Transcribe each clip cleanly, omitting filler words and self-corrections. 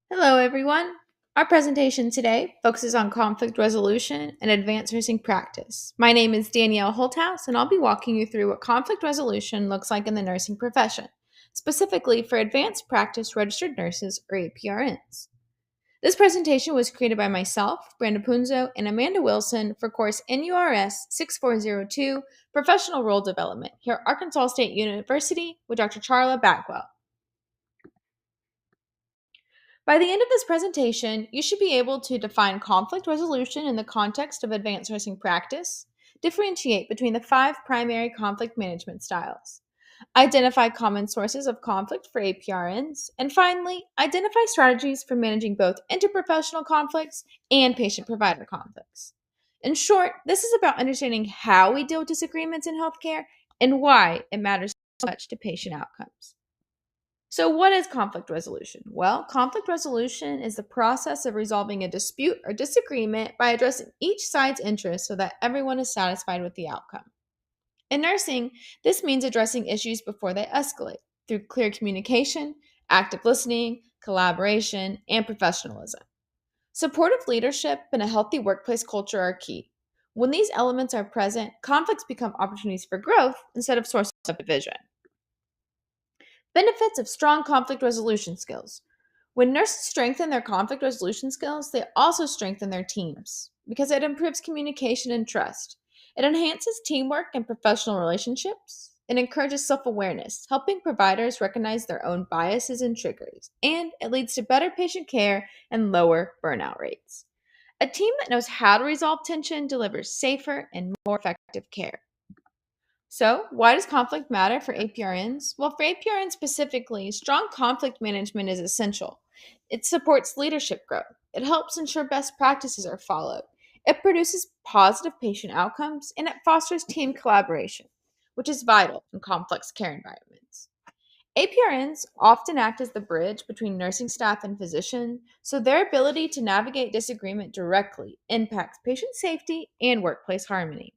Hello, everyone. Our presentation today focuses on conflict resolution and advanced nursing practice. My name is Danielle Holthouse, and I'll be walking you through what conflict resolution looks like in the nursing profession, specifically for advanced practice registered nurses or APRNs. This presentation was created by myself, Brenda Punzo, and Amanda Wilson for course NURS 6402 Professional Role Development here at Arkansas State University with Dr. Charla Backwell. By the end of this presentation, you should be able to define conflict resolution in the context of advanced nursing practice, differentiate between the five primary conflict management styles, identify common sources of conflict for APRNs, and finally, identify strategies for managing both interprofessional conflicts and patient provider conflicts. In short, this is about understanding how we deal with disagreements in healthcare and why it matters so much to patient outcomes. So, what is conflict resolution? Well, conflict resolution is the process of resolving a dispute or disagreement by addressing each side's interests so that everyone is satisfied with the outcome. In nursing, this means addressing issues before they escalate through clear communication, active listening, collaboration, and professionalism. Supportive leadership and a healthy workplace culture are key. When these elements are present, conflicts become opportunities for growth instead of sources of division. Benefits of strong conflict resolution skills. When nurses strengthen their conflict resolution skills, they also strengthen their teams because it improves communication and trust. It enhances teamwork and professional relationships. It encourages self awareness, helping providers recognize their own biases and triggers. And it leads to better patient care and lower burnout rates. A team that knows how to resolve tension delivers safer and more effective care. So, why does conflict matter for APRNs? Well, for APRNs specifically, strong conflict management is essential. It supports leadership growth, it helps ensure best practices are followed, it produces positive patient outcomes, and it fosters team collaboration, which is vital in complex care environments. APRNs often act as the bridge between nursing staff and physician, so their ability to navigate disagreement directly impacts patient safety and workplace harmony.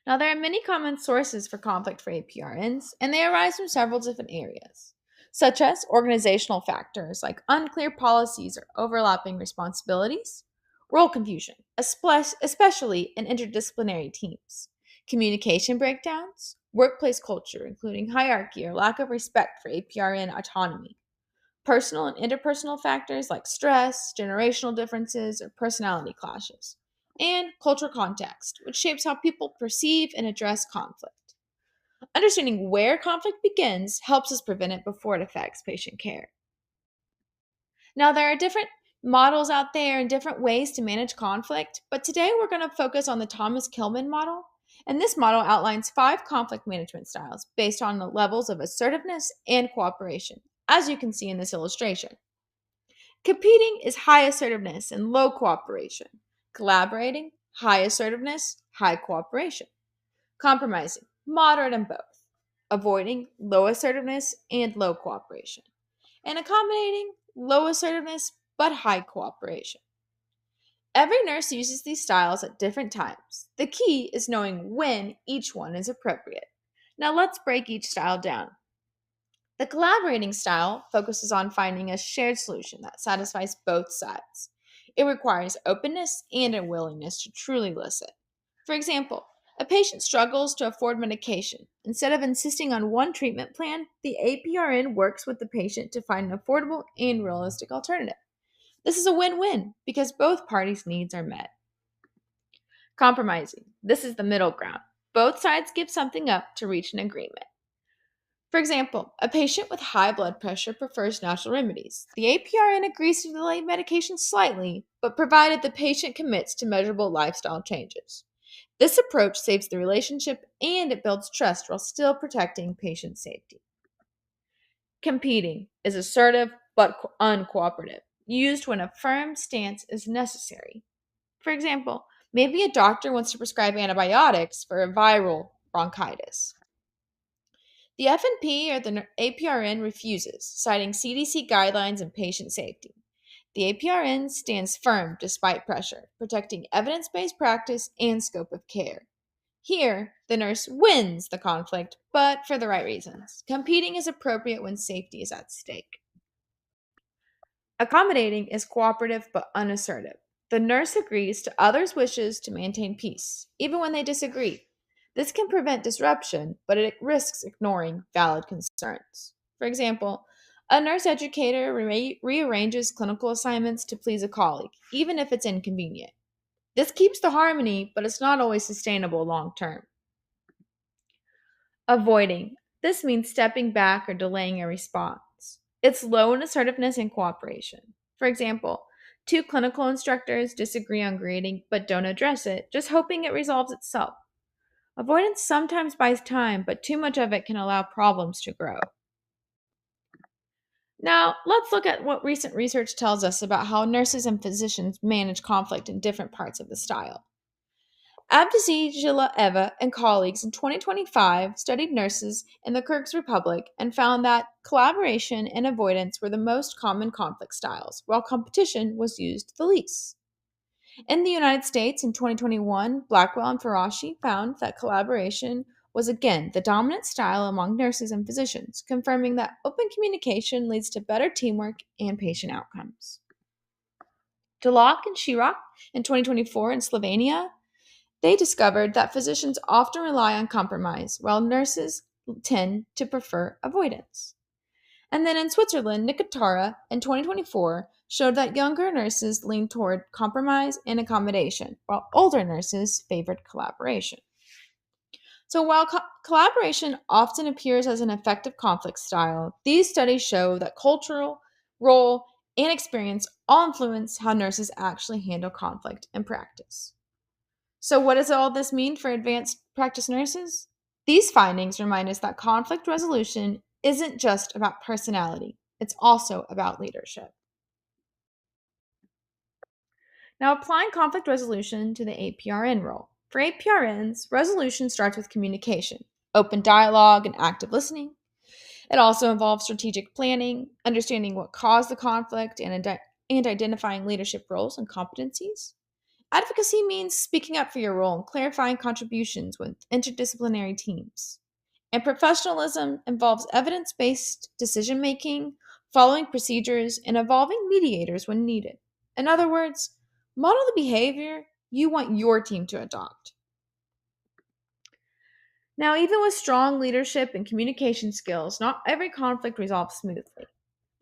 Now, there are many common sources for conflict for APRNs, and they arise from several different areas, such as organizational factors like unclear policies or overlapping responsibilities, role confusion, especially in interdisciplinary teams, communication breakdowns, workplace culture, including hierarchy or lack of respect for APRN autonomy, personal and interpersonal factors like stress, generational differences, or personality clashes, and cultural context, which shapes how people perceive and address conflict. Understanding where conflict begins helps us prevent it before it affects patient care. Now, there are different models out there and different ways to manage conflict, but today we're going to focus on the Thomas Kilmann model. And this model outlines five conflict management styles based on the levels of assertiveness and cooperation, as you can see in this illustration. Competing is high assertiveness and low cooperation. Collaborating, high assertiveness, high cooperation. Compromising, moderate and both. Avoiding, low assertiveness and low cooperation. And accommodating, low assertiveness but high cooperation. Every nurse uses these styles at different times. The key is knowing when each one is appropriate. Now let's break each style down. The collaborating style focuses on finding a shared solution that satisfies both sides. It requires openness and a willingness to truly listen. For example, a patient struggles to afford medication. Instead of insisting on one treatment plan, the APRN works with the patient to find an affordable and realistic alternative. This is a win win because both parties' needs are met. Compromising. This is the middle ground. Both sides give something up to reach an agreement. For example, a patient with high blood pressure prefers natural remedies. The APRN agrees to delay medication slightly, but provided the patient commits to measurable lifestyle changes. This approach saves the relationship and it builds trust while still protecting patient safety. Competing is assertive but uncooperative, used when a firm stance is necessary. For example, maybe a doctor wants to prescribe antibiotics for a viral bronchitis. The FNP or the APRN refuses, citing CDC guidelines and patient safety. The APRN stands firm despite pressure, protecting evidence based practice and scope of care. Here, the nurse wins the conflict, but for the right reasons. Competing is appropriate when safety is at stake. Accommodating is cooperative but unassertive. The nurse agrees to others' wishes to maintain peace, even when they disagree. This can prevent disruption, but it risks ignoring valid concerns. For example, a nurse educator rearranges clinical assignments to please a colleague, even if it's inconvenient. This keeps the harmony, but it's not always sustainable long term. Avoiding. This means stepping back or delaying a response. It's low in assertiveness and cooperation. For example, two clinical instructors disagree on grading but don't address it, just hoping it resolves itself. Avoidance sometimes buys time, but too much of it can allow problems to grow. Now, let's look at what recent research tells us about how nurses and physicians manage conflict in different parts of the style. Eva and colleagues in 2025 studied nurses in the Kyrgyz Republic and found that collaboration and avoidance were the most common conflict styles, while competition was used the least. In the United States in 2021, Blackwell and Farashi found that collaboration was again the dominant style among nurses and physicians, confirming that open communication leads to better teamwork and patient outcomes. Delok and Shirak in 2024 in Slovenia, they discovered that physicians often rely on compromise, while nurses tend to prefer avoidance. And then in Switzerland, Nicotara in 2024 showed that younger nurses leaned toward compromise and accommodation, while older nurses favored collaboration. So while collaboration often appears as an effective conflict style, these studies show that cultural, role, and experience all influence how nurses actually handle conflict in practice. So, what does all this mean for advanced practice nurses? These findings remind us that conflict resolution isn't just about personality, it's also about leadership. Now, applying conflict resolution to the APRN role. For APRNs, resolution starts with communication, open dialogue, and active listening. It also involves strategic planning, understanding what caused the conflict, and identifying leadership roles and competencies. Advocacy means speaking up for your role and clarifying contributions with interdisciplinary teams. And professionalism involves evidence based decision making, following procedures, and involving mediators when needed. In other words, model the behavior you want your team to adopt. Now, even with strong leadership and communication skills, not every conflict resolves smoothly.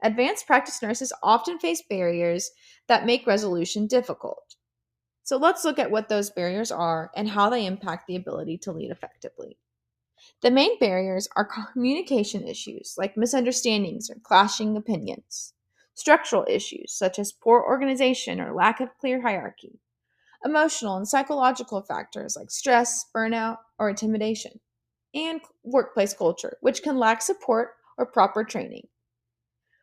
Advanced practice nurses often face barriers that make resolution difficult. So let's look at what those barriers are and how they impact the ability to lead effectively. The main barriers are communication issues like misunderstandings or clashing opinions, structural issues such as poor organization or lack of clear hierarchy, emotional and psychological factors like stress, burnout, or intimidation, and workplace culture, which can lack support or proper training.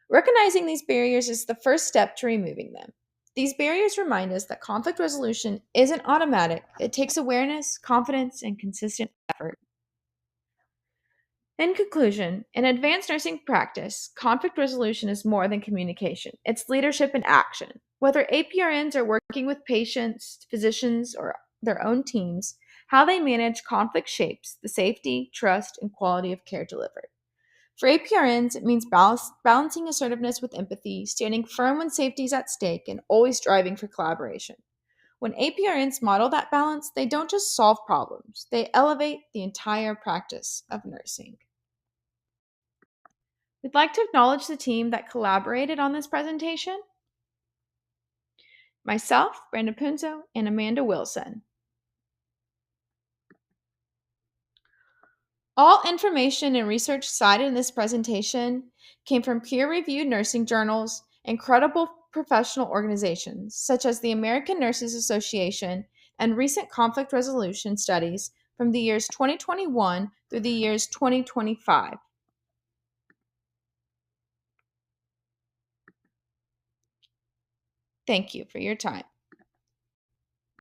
Recognizing these barriers is the first step to removing them. These barriers remind us that conflict resolution isn't automatic, it takes awareness, confidence, and consistent effort. In conclusion, in advanced nursing practice, conflict resolution is more than communication. It's leadership in action. Whether APRNs are working with patients, physicians, or their own teams, how they manage conflict shapes the safety, trust, and quality of care delivered. For APRNs, it means balancing assertiveness with empathy, standing firm when safety is at stake, and always striving for collaboration. When APRNs model that balance, they don't just solve problems, they elevate the entire practice of nursing. We'd like to acknowledge the team that collaborated on this presentation: myself, Brenda Punzo, and Amanda Wilson. All information and research cited in this presentation came from peer-reviewed nursing journals and credible professional organizations such as the American Nurses Association and recent conflict resolution studies from the years 2021 through the years 2025. Thank you for your time.